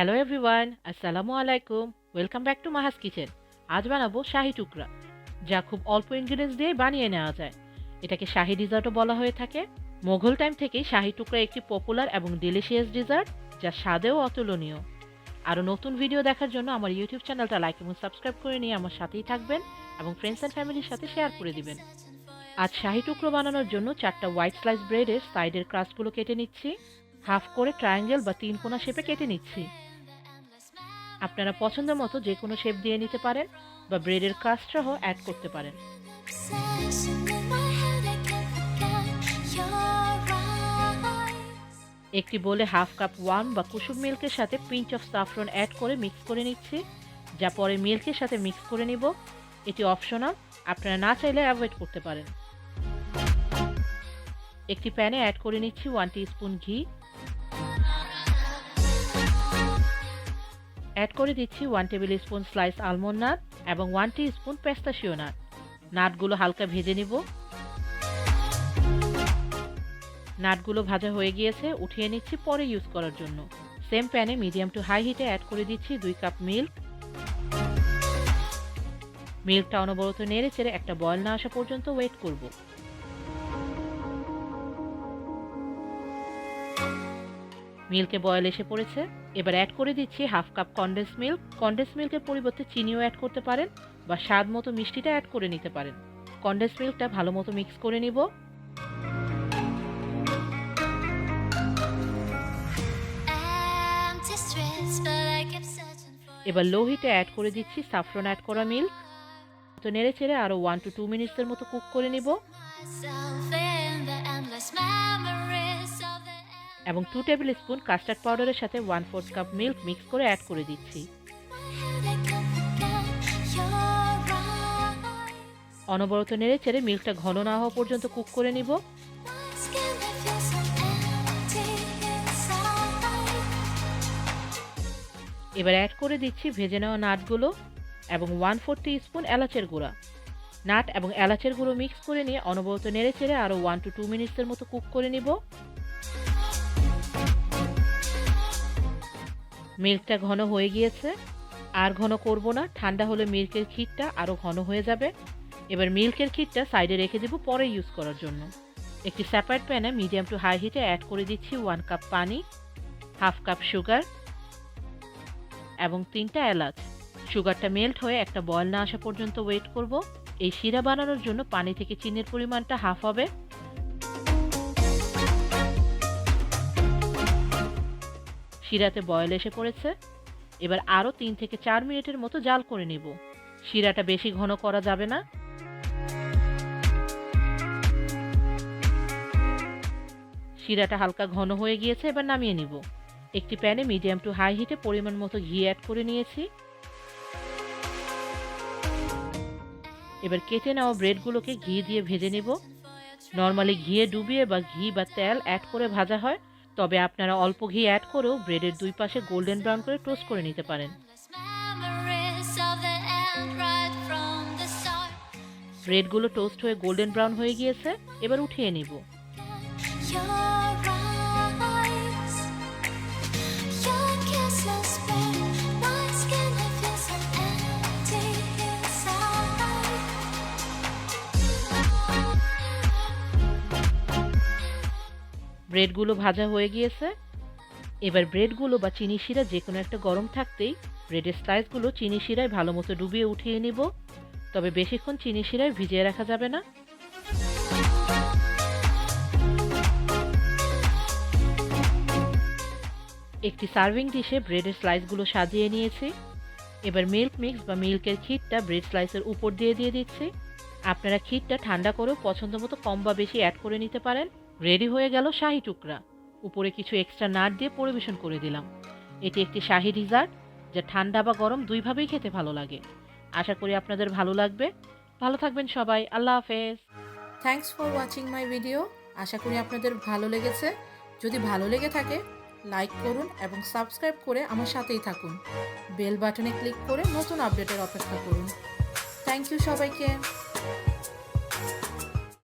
Hello everyone, আসসালামু আলাইকুম। Welcome back to Maha's kitchen. আজ বানাবো শাহি টুকরা, যা খুব অল্প ইনগ্রিডিয়েন্টস দিয়ে বানিয়ে নেওয়া যায়। এটাকে শাহি ডিজার্টও বলা হয়ে থাকে। মোগল টাইম থেকেই শাহি টুকরা একটি পপুলার এবং ডিলিশিয়াস ডিজার্ট, যা স্বাদেও অতুলনীয়। আরও নতুন ভিডিও দেখার জন্য আমার ইউটিউব চ্যানেলটা লাইক এবং সাবস্ক্রাইব করে নিয়ে আমার সাথেই থাকবেন এবং ফ্রেন্ডস অ্যান্ড ফ্যামিলির সাথে শেয়ার করে দিবেন। আজ শাহি টুকরো বানানোর জন্য 4টা হোয়াইট স্লাইস ব্রেডের সাইডের ক্রাস্টগুলো কেটে নিচ্ছি। হাফ করে ট্রায়াঙ্গেল বা 3 কোনা শেপে কেটে নিচ্ছি। আপনারা পছন্দ মতো যে কোনো শেপ দিয়ে নিতে পারেন বা ব্রেডের ক্রাস্ট সহ অ্যাড করতে পারেন। একটি বোলে হাফ কাপ ওয়ার্ম বা কুসুম মিল্কের সাথে পিঞ্চ অফ সাফরন অ্যাড করে মিক্স করে নিচ্ছি, যা পরে মিল্কের সাথে মিক্স করে নিব। এটি অপশনাল, আপনারা না চাইলে অ্যাভয়েড করতে পারেন। একটি প্যানে অ্যাড করে নিচ্ছি 1 টিস্পুন ঘি। অ্যাড করে দিচ্ছি 1 table spoon slice almond nut এবং 1 টিস্পুন পিস্তাচিও নাট। নাটগুলো হালকা ভেজে নিব। নাটগুলো ভাজা হয়ে গিয়েছে, উঠিয়ে নিচ্ছি পরে ইউজ করার জন্য। সেম প্যানে মিডিয়াম টু হাই হিটে অ্যাড করে দিচ্ছি 2 কাপ মিল্ক। মিল্কটা অনবরত নেড়ে চেড়ে একটা বয়েল না আসা পর্যন্ত ওয়েট করব। মিল্কে বয়েল এসে পড়েছে, এবার অ্যাড করে দিচ্ছি half cup condense milk. Condense মিল্কের পরিবর্তে চিনিও অ্যাড করতে পারেন বা স্বাদ মতো মিষ্টিটা অ্যাড করে নিতে পারেন। কনডেন্স মিল্কটা ভালো মতো মিক্স করে নিব। এবার লো হিটে অ্যাড করে দিচ্ছি সাফরন অ্যাড করা মিল্ক। তো নেড়ে চেড়ে আরও 1 to 2 মিনিটসের মতো কুক করে নিব এবং 2 টেবিল স্পুন কাস্টার্ড পাউডারের সাথে 1/4 কাপ মিল্ক মিক্স করে অ্যাড করে দিচ্ছি। অনবরত নেড়ে চেড়ে মিল্কটা ঘন না হওয়া পর্যন্ত কুক করে নিব। এবার অ্যাড করে দিচ্ছি ভেজে নেওয়া নাটগুলো এবং 1/4 টিস্পুন এলাচের গুঁড়া। নাট এবং এলাচের গুঁড়ো মিক্স করে নিয়ে অনবরত নেড়ে চেড়ে আরও 1 to 2 মিনিটসের মতো কুক করে নিব। মিল্কটা ঘন হয়ে গিয়েছে, আর ঘন করব না, ঠান্ডা হলে মিল্কের ক্ষীরটা আরও ঘন হয়ে যাবে। এবার মিল্কের ক্ষীরটা সাইডে রেখে দেব পরে ইউজ করার জন্য। একটি সেপারেট প্যানে মিডিয়াম টু হাই হিটে অ্যাড করে দিচ্ছি 1 কাপ পানি, হাফ কাপ সুগার এবং 3টা এলাচ। সুগারটা মেল্ট হয়ে একটা বয়েল না আসা পর্যন্ত ওয়েট করব। এই শিরা বানানোর জন্য পানি থেকে চিনির পরিমাণটা হাফ হবে। শিরাতে বয়েল এসে পড়েছে, এবার আরও 3 থেকে 4 মিনিটের মতো জাল করে নিব। শিরাটা বেশি ঘন করা যাবে না। শিরাটা হালকা ঘন হয়ে গিয়েছে, এবার নামিয়ে নিব। একটি প্যানে মিডিয়াম টু হাই হিটে পরিমাণ মতো ঘি অ্যাড করে নিয়েছি। এবার কেটে নেওয়া ব্রেডগুলোকে ঘি দিয়ে ভেজে নেব। নর্মালি ঘিয়ে ডুবিয়ে বা ঘি বা তেল অ্যাড করে ভাজা হয়, তবে আপনারা অল্প ঘি অ্যাড করেও ব্রেডের দুই পাশে গোল্ডেন ব্রাউন করে টোস্ট করে নিতে পারেন। ব্রেডগুলো টোস্ট হয়ে গোল্ডেন ব্রাউন হয়ে গিয়েছে, এবার উঠিয়ে নিব। ব্রেডগুলো ভাজা হয়ে গিয়েছে, এবার ব্রেডগুলো বা চিনি শিরা যে কোনো একটা গরম থাকতেই ব্রেডের স্লাইসগুলো চিনি শিরায় ভালো মতো ডুবিয়ে উঠিয়ে নিব। তবে বেশিক্ষণ চিনি শিরায় ভিজিয়ে রাখা যাবে না। একটি সার্ভিং ডিশে ব্রেডের স্লাইসগুলো সাজিয়ে নিয়েছি। এবার মিল্ক মিক্স বা মিল্কের ক্ষীরটা ব্রেড স্লাইসের উপর দিয়ে দিচ্ছি। আপনারা ক্ষীরটা ঠান্ডা করেও পছন্দ মতো কম বা বেশি অ্যাড করে নিতে পারেন। রেডি হয়ে গেল শাহি টুকরা। উপরে কিছু এক্সট্রা নাট দিয়ে পরিবেশন করে দিলাম। এটি একটি শাহি ডিজার্ট, যা ঠান্ডা বা গরম দুইভাবেই খেতে ভালো লাগে। আশা করি আপনাদের ভালো লাগবে। ভালো থাকবেন সবাই। আল্লাহ হাফেজ। Thanks for watching my video. আশা করি আপনাদের ভালো লেগেছে। যদি ভালো লেগে থাকে লাইক করুন এবং সাবস্ক্রাইব করে আমার সাথেই থাকুন। বেল বাটনে ক্লিক করে নতুন আপডেটের অপেক্ষা করুন। থ্যাংক ইউ সবাইকে।